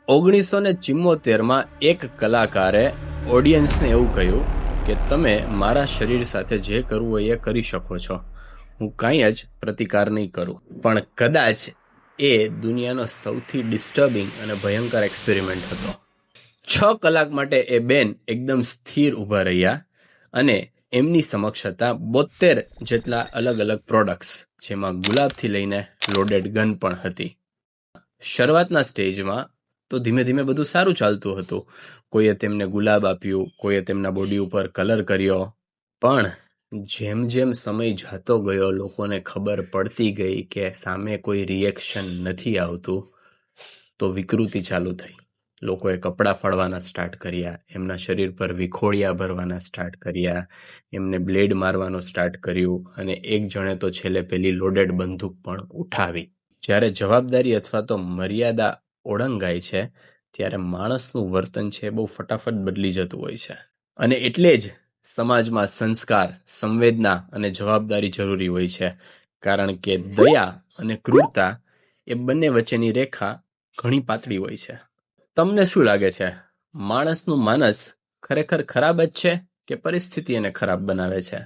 1974માં એક કલાકારે ઓડિયન્સને એવું કહ્યું કે તમે મારા શરીર સાથે જે કરવું હોય એ કરી શકો છો, હું કાંઈ જ પ્રતિકાર નહીં કરું. પણ કદાચ એ દુનિયાનો સૌથી ડિસ્ટર્બિંગ અને ભયંકર એક્સપેરિમેન્ટ હતો. 6 કલાક માટે એ બેન એકદમ સ્થિર ઊભા રહ્યા અને એમની સમક્ષ હતા 72 જેટલા અલગ અલગ પ્રોડક્ટ્સ, જેમાં ગુલાબથી લઈને લોડેડ ગન પણ હતી. શરૂઆતના સ્ટેજમાં તો ધીમે ધીમે બધું સારું ચાલતું હતું. કોઈએ તેમને ગુલાબ આપ્યું, કોઈએ તેમના બોડી ઉપર કલર કર્યો. પણ જેમ જેમ સમય જતો ગયો, લોકોને ખબર પડતી ગઈ કે સામે કોઈ રિએક્શન નથી આવતું, તો વિકૃતિ ચાલુ થઈ. લોકોએ કપડાં ફાડવાના સ્ટાર્ટ કર્યા, એમના શરીર પર વિખોડિયા ભરવાના સ્ટાર્ટ કર્યા, એમને બ્લેડ મારવાનો સ્ટાર્ટ કર્યું, અને એક જણે તો છેલ્લે પેલી લોડેડ બંદૂક પણ ઉઠાવી. જ્યારે જવાબદારી અથવા તો મર્યાદા ઓળંગાય છે, ત્યારે માણસનું વર્તન છે બહુ ફટાફટ બદલી જતું હોય છે. અને એટલે જ સમાજમાં સંસ્કાર, સંવેદના અને જવાબદારી જરૂરી હોય છે. કારણ કે દયા અને ક્રૂરતા એ બંને વચ્ચેની રેખા ઘણી પાતળી હોય છે. તમને શું લાગે છે, માણસનું માનસ ખરેખર ખરાબ જ છે કે પરિસ્થિતિ એને ખરાબ બનાવે છે?